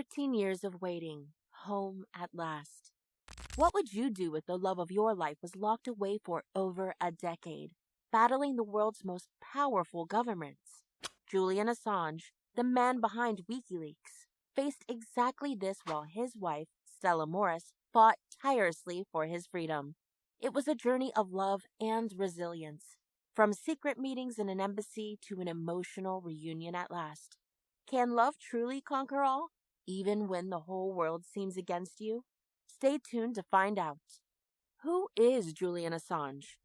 13 years of waiting, home at last. What would you do if the love of your life was locked away for over a decade, battling the world's most powerful governments? Julian Assange, the man behind WikiLeaks, faced exactly this while his wife, Stella Morris, fought tirelessly for his freedom. It was a journey of love and resilience, from secret meetings in an embassy to an emotional reunion at last. Can love truly conquer all, even when the whole world seems against you? Stay tuned to find out. Who is Julian Assange?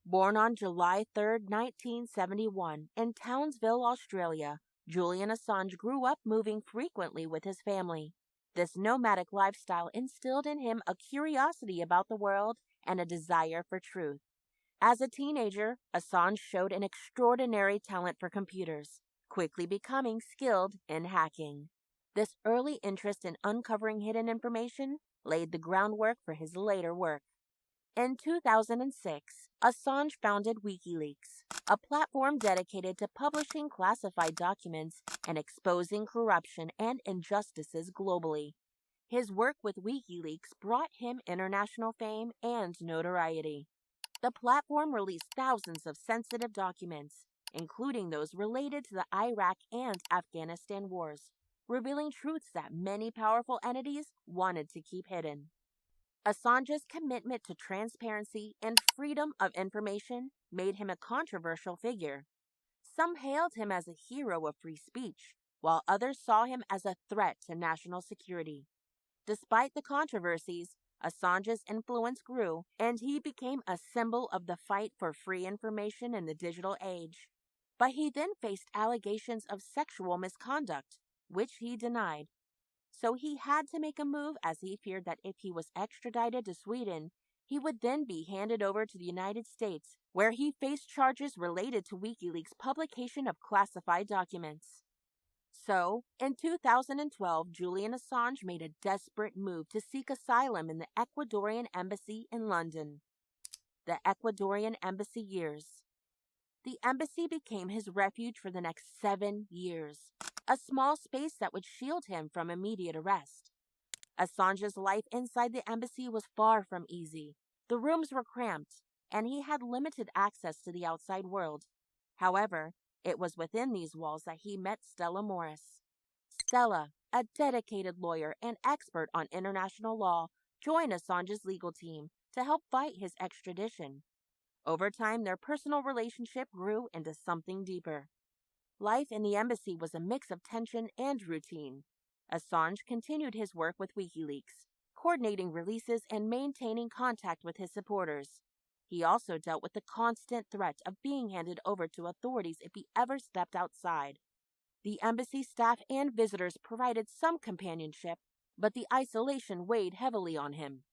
Born on July 3, 1971, in Townsville, Australia, Julian Assange grew up moving frequently with his family. This nomadic lifestyle instilled in him a curiosity about the world and a desire for truth. As a teenager, Assange showed an extraordinary talent for computers, quickly becoming skilled in hacking. This early interest in uncovering hidden information laid the groundwork for his later work. In 2006, Assange founded WikiLeaks, a platform dedicated to publishing classified documents and exposing corruption and injustices globally. His work with WikiLeaks brought him international fame and notoriety. The platform released thousands of sensitive documents, including those related to the Iraq and Afghanistan wars, revealing truths that many powerful entities wanted to keep hidden. Assange's commitment to transparency and freedom of information made him a controversial figure. Some hailed him as a hero of free speech, while others saw him as a threat to national security. Despite the controversies, Assange's influence grew, and he became a symbol of the fight for free information in the digital age. But he then faced allegations of sexual misconduct, which he denied. So he had to make a move as he feared that if he was extradited to Sweden, he would then be handed over to the United States, where he faced charges related to WikiLeaks' publication of classified documents. So, in 2012, Julian Assange made a desperate move to seek asylum in the Ecuadorian embassy in London. The Ecuadorian embassy years. The embassy became his refuge for the next 7 years, a small space that would shield him from immediate arrest. Assange's life inside the embassy was far from easy. The rooms were cramped, and he had limited access to the outside world. However, it was within these walls that he met Stella Morris. Stella, a dedicated lawyer and expert on international law, joined Assange's legal team to help fight his extradition. Over time, their personal relationship grew into something deeper. Life in the embassy was a mix of tension and routine. Assange continued his work with WikiLeaks, coordinating releases and maintaining contact with his supporters. He also dealt with the constant threat of being handed over to authorities if he ever stepped outside. The embassy staff and visitors provided some companionship, but the isolation weighed heavily on him.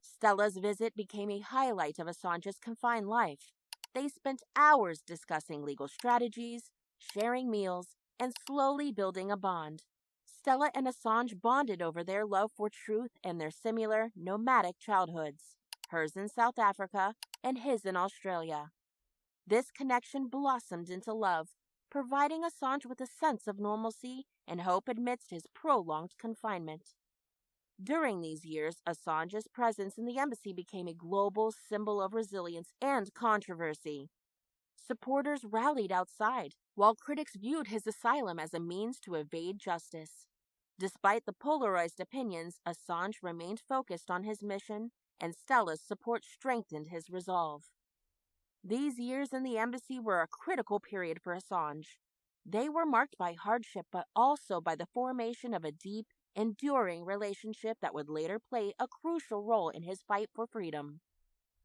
Stella's visit became a highlight of Assange's confined life. They spent hours discussing legal strategies, sharing meals, and slowly building a bond. Stella and Assange bonded over their love for truth and their similar, nomadic childhoods, hers in South Africa and his in Australia. This connection blossomed into love, providing Assange with a sense of normalcy and hope amidst his prolonged confinement. During these years, Assange's presence in the embassy became a global symbol of resilience and controversy. Supporters rallied outside, while critics viewed his asylum as a means to evade justice. Despite the polarized opinions, Assange remained focused on his mission, and Stella's support strengthened his resolve. These years in the embassy were a critical period for Assange. They were marked by hardship, but also by the formation of a deep, enduring relationship that would later play a crucial role in his fight for freedom.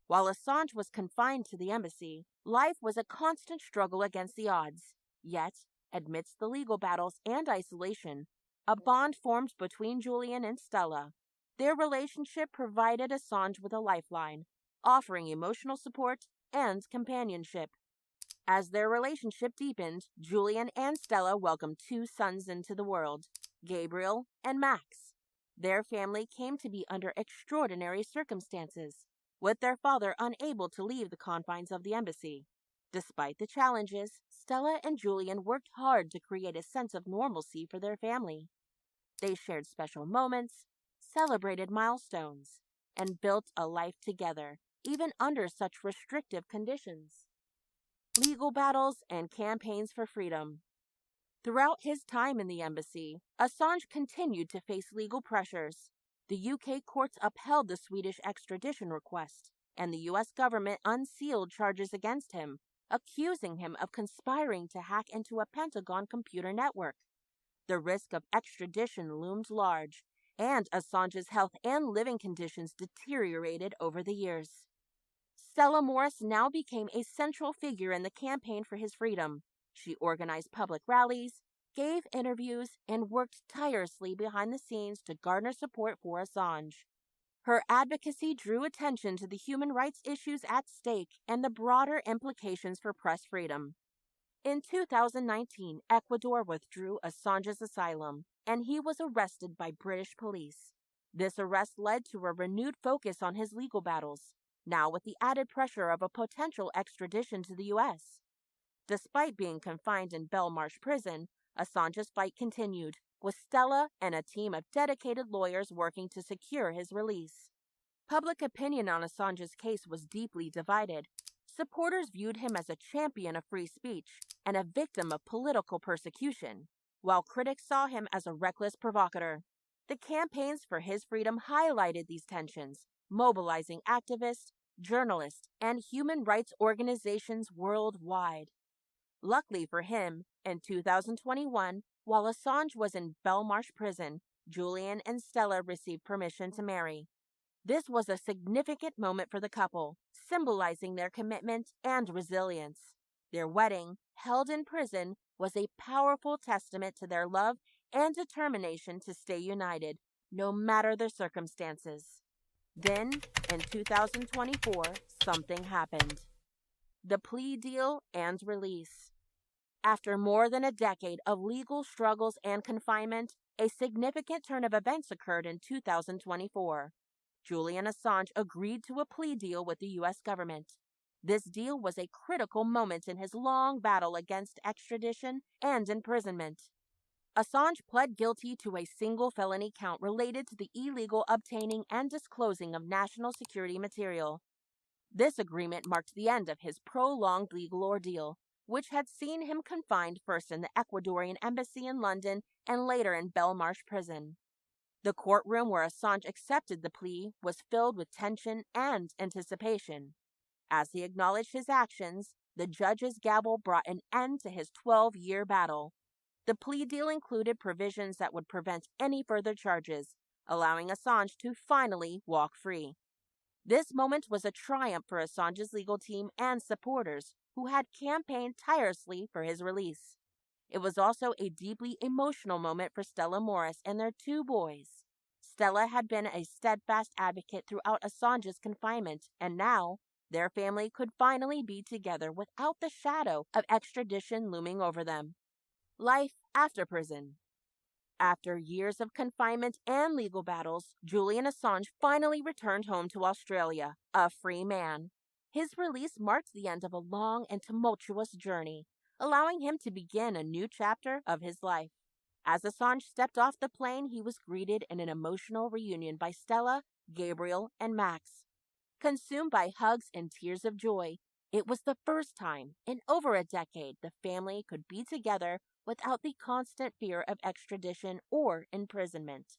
While Assange was confined to the embassy, life was a constant struggle against the odds. Yet, amidst the legal battles and isolation, a bond formed between Julian and Stella. Their relationship provided Assange with a lifeline, offering emotional support and companionship. As their relationship deepened, Julian and Stella welcomed 2 sons into the world, Gabriel and Max. Their family came to be under extraordinary circumstances, with their father unable to leave the confines of the embassy. Despite the challenges, Stella and Julian worked hard to create a sense of normalcy for their family. They shared special moments, celebrated milestones, and built a life together, even under such restrictive conditions. Legal battles and campaigns for freedom. Throughout his time in the embassy, Assange continued to face legal pressures. The UK courts upheld the Swedish extradition request, and the US government unsealed charges against him, accusing him of conspiring to hack into a Pentagon computer network. The risk of extradition loomed large, and Assange's health and living conditions deteriorated over the years. Stella Morris now became a central figure in the campaign for his freedom. She organized public rallies, gave interviews, and worked tirelessly behind the scenes to garner support for Assange. Her advocacy drew attention to the human rights issues at stake and the broader implications for press freedom. In 2019, Ecuador withdrew Assange's asylum, and he was arrested by British police. This arrest led to a renewed focus on his legal battles, now with the added pressure of a potential extradition to the US. Despite being confined in Belmarsh prison, Assange's fight continued, with Stella and a team of dedicated lawyers working to secure his release. Public opinion on Assange's case was deeply divided. Supporters viewed him as a champion of free speech and a victim of political persecution, while critics saw him as a reckless provocateur. The campaigns for his freedom highlighted these tensions, mobilizing activists, journalists, and human rights organizations worldwide. Luckily for him, in 2021, while Assange was in Belmarsh prison, Julian and Stella received permission to marry. This was a significant moment for the couple, symbolizing their commitment and resilience. Their wedding, held in prison, was a powerful testament to their love and determination to stay united, no matter the circumstances. Then, in 2024, something happened. The plea deal and release. After more than a decade of legal struggles and confinement, a significant turn of events occurred in 2024. Julian Assange agreed to a plea deal with the U.S. government. This deal was a critical moment in his long battle against extradition and imprisonment. Assange pled guilty to a single felony count related to the illegal obtaining and disclosing of national security material. This agreement marked the end of his prolonged legal ordeal, which had seen him confined first in the Ecuadorian embassy in London and later in Belmarsh prison. The courtroom where Assange accepted the plea was filled with tension and anticipation. As he acknowledged his actions, the judge's gavel brought an end to his 12-year battle. The plea deal included provisions that would prevent any further charges, allowing Assange to finally walk free. This moment was a triumph for Assange's legal team and supporters, who had campaigned tirelessly for his release. It was also a deeply emotional moment for Stella Morris and their two boys. Stella had been a steadfast advocate throughout Assange's confinement, and now their family could finally be together without the shadow of extradition looming over them. Life after prison. After years of confinement and legal battles, Julian Assange finally returned home to Australia, a free man. His release marked the end of a long and tumultuous journey, allowing him to begin a new chapter of his life. As Assange stepped off the plane, he was greeted in an emotional reunion by Stella, Gabriel, and Max. Consumed by hugs and tears of joy, it was the first time in over a decade the family could be together without the constant fear of extradition or imprisonment.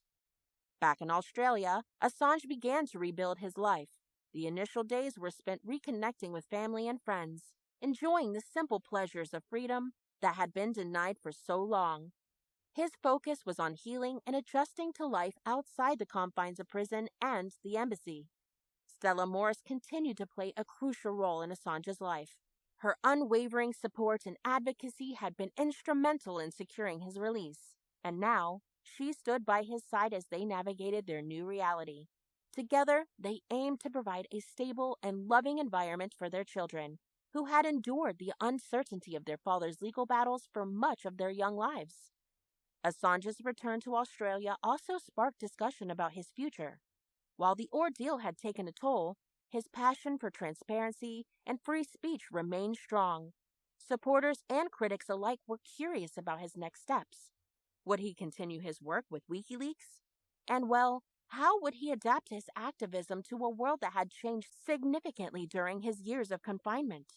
Back in Australia, Assange began to rebuild his life. The initial days were spent reconnecting with family and friends, enjoying the simple pleasures of freedom that had been denied for so long. His focus was on healing and adjusting to life outside the confines of prison and the embassy. Stella Morris continued to play a crucial role in Assange's life. Her unwavering support and advocacy had been instrumental in securing his release, and now she stood by his side as they navigated their new reality. Together, they aimed to provide a stable and loving environment for their children, who had endured the uncertainty of their father's legal battles for much of their young lives. Assange's return to Australia also sparked discussion about his future. While the ordeal had taken a toll, his passion for transparency and free speech remained strong. Supporters and critics alike were curious about his next steps. Would he continue his work with WikiLeaks? And well, how would he adapt his activism to a world that had changed significantly during his years of confinement?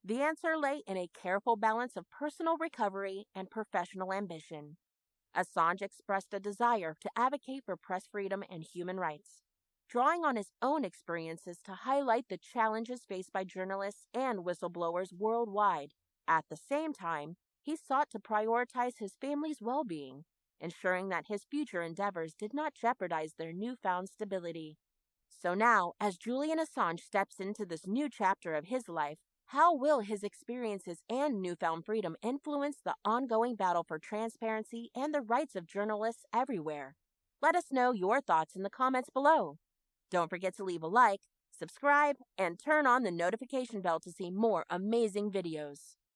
The answer lay in a careful balance of personal recovery and professional ambition. Assange expressed a desire to advocate for press freedom and human rights, drawing on his own experiences to highlight the challenges faced by journalists and whistleblowers worldwide. At the same time, he sought to prioritize his family's well-being, ensuring that his future endeavors did not jeopardize their newfound stability. So now, as Julian Assange steps into this new chapter of his life, how will his experiences and newfound freedom influence the ongoing battle for transparency and the rights of journalists everywhere? Let us know your thoughts in the comments below. Don't forget to leave a like, subscribe, and turn on the notification bell to see more amazing videos.